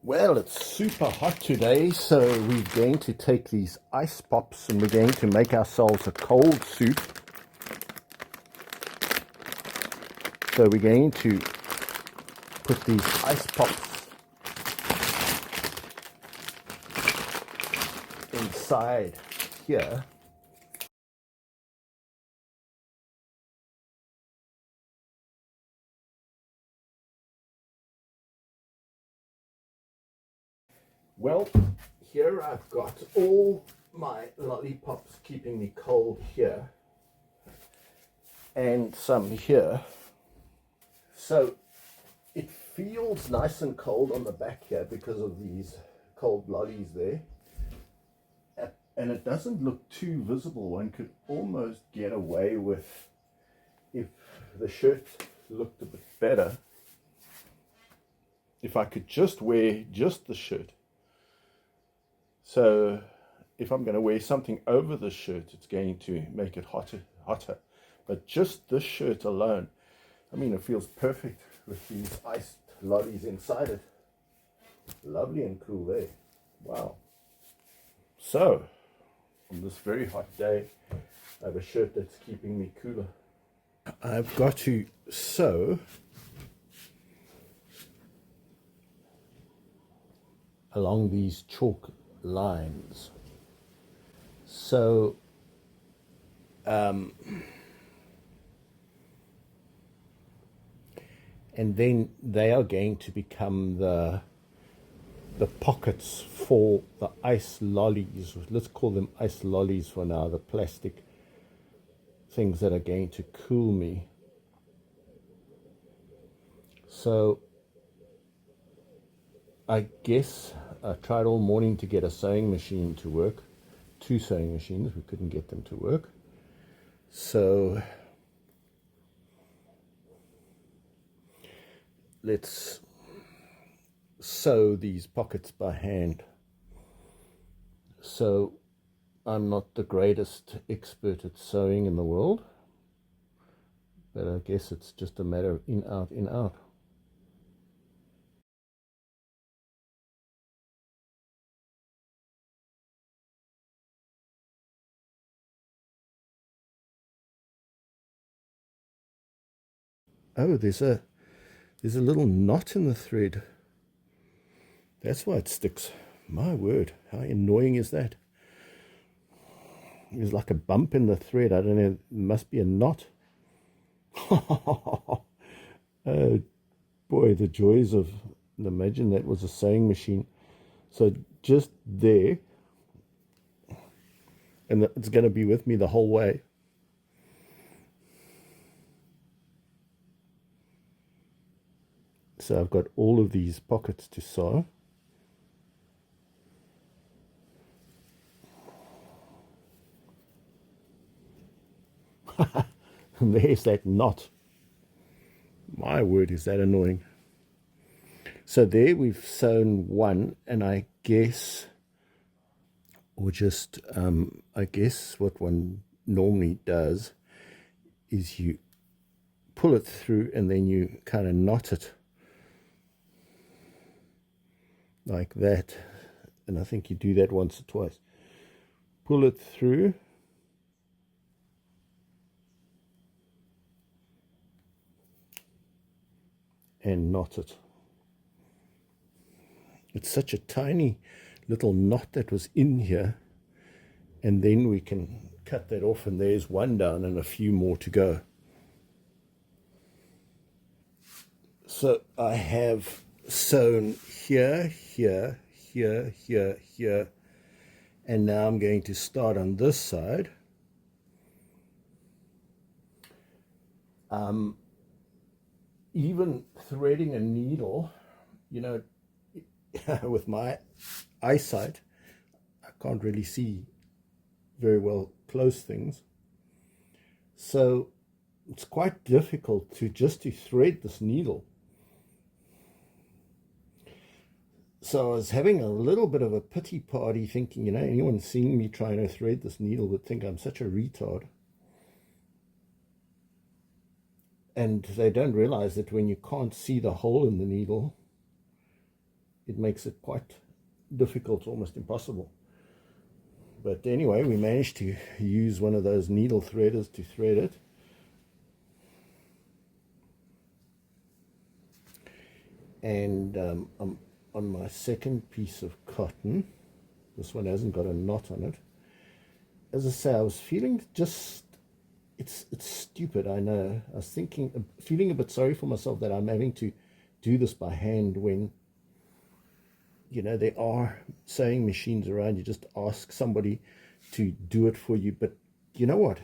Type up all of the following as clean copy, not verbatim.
Well, it's super hot today, so we're going to take these ice pops and we're going to make ourselves a cold soup. So we're going to put these ice pops inside here. Well, here I've got all my lollipops keeping me cold here and some here. So it feels nice and cold on the back here because of these cold lollies there. And it doesn't look too visible. One could almost get away with, if the shirt looked a bit better, if I could just wear just the shirt. So if I'm going to wear something over the shirt, it's going to make it hotter. But just this shirt alone, I mean, it feels perfect with these iced lollies inside it. Lovely and cool there. Wow. So, on this very hot day, I have a shirt that's keeping me cooler. I've got to sew along these chalk lines. So, and then they are going to become the pockets for the ice lollies. Let's call them ice lollies for now, the plastic things that are going to cool me. So I guess I tried all morning to get a sewing machine to work. 2 sewing machines, we couldn't get them to work. So let's sew these pockets by hand. So I'm not the greatest expert at sewing in the world, but I guess it's just a matter of in, out, in, out. Oh, there's a little knot in the thread. That's why it sticks. My word, how annoying is that? There's like a bump in the thread. I don't know, it must be a knot. Oh boy, the joys of, imagine that was a sewing machine. So just there, and it's going to be with me the whole way. So I've got all of these pockets to sew. And there's that knot. My word, is that annoying. So there we've sewn one, and I guess, or just, I guess what one normally does is you pull it through and then you kind of knot it like that. And I think you do that once or twice. Pull it through. And knot it. It's such a tiny little knot that was in here, and then we can cut that off, and there's one down and a few more to go. So I have sewn here, here, here, here, here, and now I'm going to start on this side. Even threading a needle, you know, with my eyesight, I can't really see very well close things. So it's quite difficult to thread this needle. So I was having a little bit of a pity party, thinking, you know, anyone seeing me trying to thread this needle would think I'm such a retard. And they don't realize that when you can't see the hole in the needle, it makes it quite difficult, almost impossible. But anyway, we managed to use one of those needle threaders to thread it. And I'm on my second piece of cotton. This one hasn't got a knot on it. As I say, I was feeling just, it's stupid, I know. I was feeling a bit sorry for myself that I'm having to do this by hand when, you know, there are sewing machines around. You just ask somebody to do it for you. But you know what?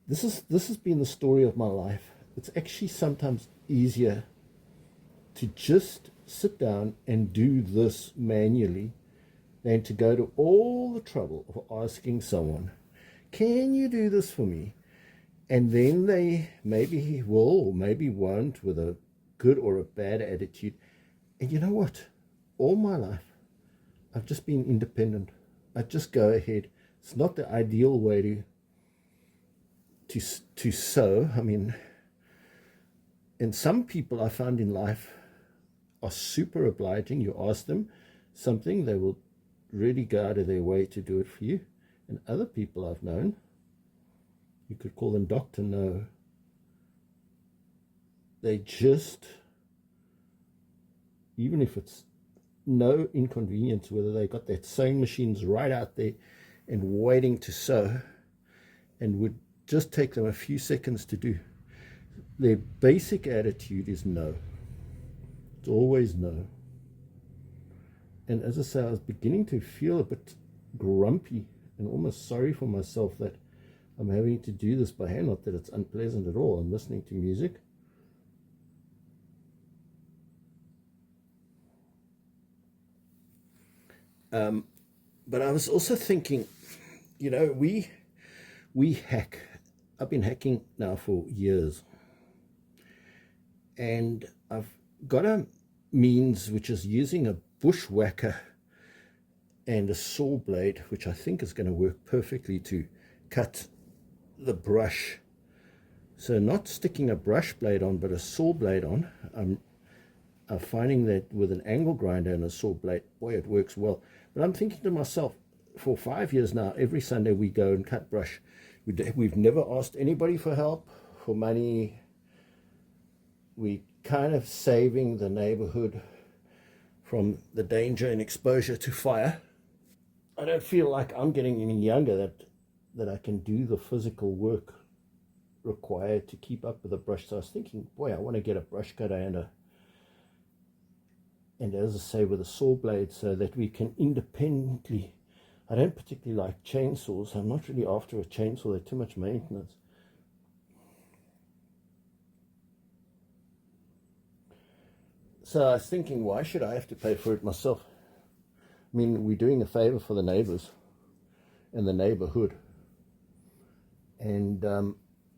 This has been the story of my life. It's actually sometimes easier to just sit down and do this manually than to go to all the trouble of asking someone, can you do this for me? And then they maybe will or maybe won't, with a good or a bad attitude. And you know what? All my life, I've just been independent. I just go ahead. It's not the ideal way to sew. I mean, and some people I found in life are super obliging. You ask them something, they will really go out of their way to do it for you. And other people I've known, you could call them Dr. No. They just, even if it's no inconvenience, whether they got that sewing machines right out there and waiting to sew, and would just take them a few seconds to do. Their basic attitude is no. It's always no. And as I say, I was beginning to feel a bit grumpy and almost sorry for myself that I'm having to do this by hand. Not that it's unpleasant at all. I'm listening to music. But I was also thinking, you know, we hack. I've been hacking now for years. And I've got a means which is using a bushwhacker and a saw blade, which I think is going to work perfectly to cut the brush. So not sticking a brush blade on, but a saw blade on. I'm finding that with an angle grinder and a saw blade, boy, it works well. But I'm thinking to myself, for 5 years now, every Sunday we go and cut brush. We've never asked anybody for help, for money. We kind of saving the neighborhood from the danger and exposure to fire. I don't feel like I'm getting any younger that I can do the physical work required to keep up with a brush. So I was thinking, boy, I want to get a brush cutter and as I say, with a saw blade, so that we can independently. I don't particularly like chainsaws. I'm not really after a chainsaw. They're too much maintenance. So I was thinking, why should I have to pay for it myself? I mean, we're doing a favor for the neighbors and the neighborhood. And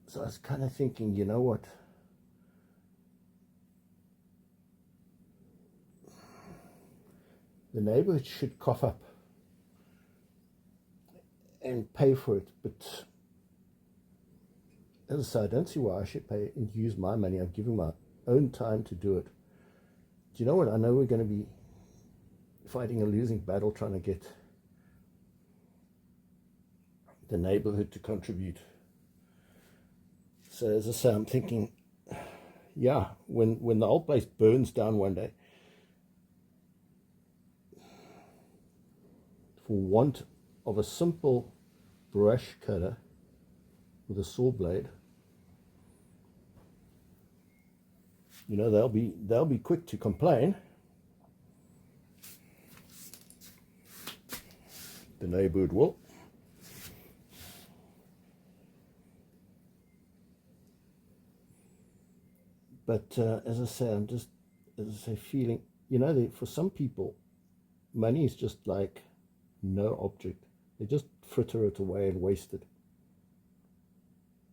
so I was kind of thinking, you know what? The neighborhood should cough up and pay for it. But as I say, I don't see why I should pay and use my money. I'm giving my own time to do it. Do you know what? I know we're going to be fighting a losing battle trying to get the neighborhood to contribute. So as I say, I'm thinking, yeah, when the whole place burns down one day, for want of a simple brush cutter with a saw blade, you know, they'll be quick to complain. The neighborhood will. But as I say, I'm just, as I say, feeling, you know, for some people, money is just like no object. They just fritter it away and waste it.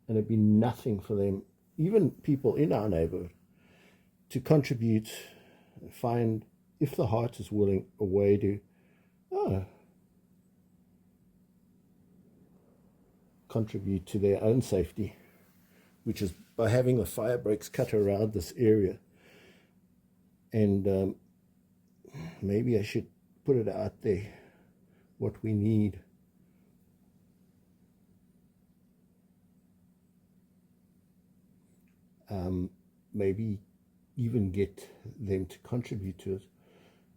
And it'd be nothing for them, even people in our neighborhood, to contribute, find, if the heart is willing, a way to contribute to their own safety, which is by having the fire breaks cut around this area. And maybe I should put it out there, what we need. Maybe even get them to contribute to it,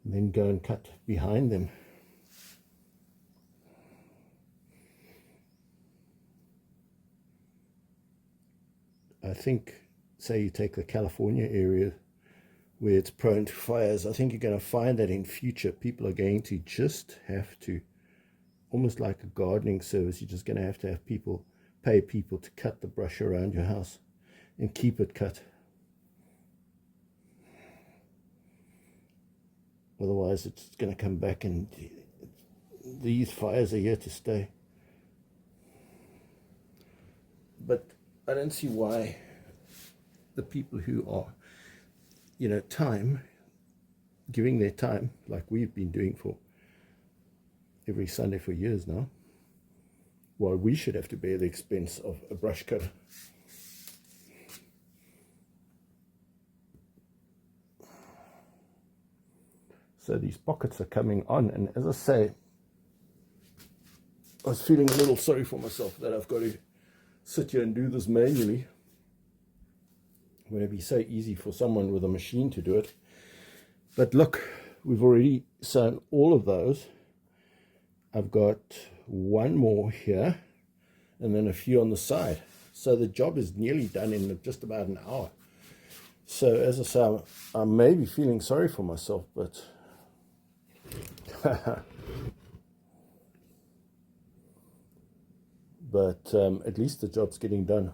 and then go and cut behind them. I think, say you take the California area where it's prone to fires, I think you're going to find that in future people are going to just have to, almost like a gardening service, you're just going to have people, pay people to cut the brush around your house and keep it cut. Otherwise it's going to come back, and these fires are here to stay. But I don't see why the people who are, giving their time, like we've been doing for every Sunday for years now, why we should have to bear the expense of a brush cutter. So these pockets are coming on, and as I say, I was feeling a little sorry for myself that I've got to sit here and do this manually when it'd be so easy for someone with a machine to do it. But look, we've already sewn all of those. I've got one more here and then a few on the side, so the job is nearly done in just about an hour. So as I say, I may be feeling sorry for myself, but at least the job's getting done.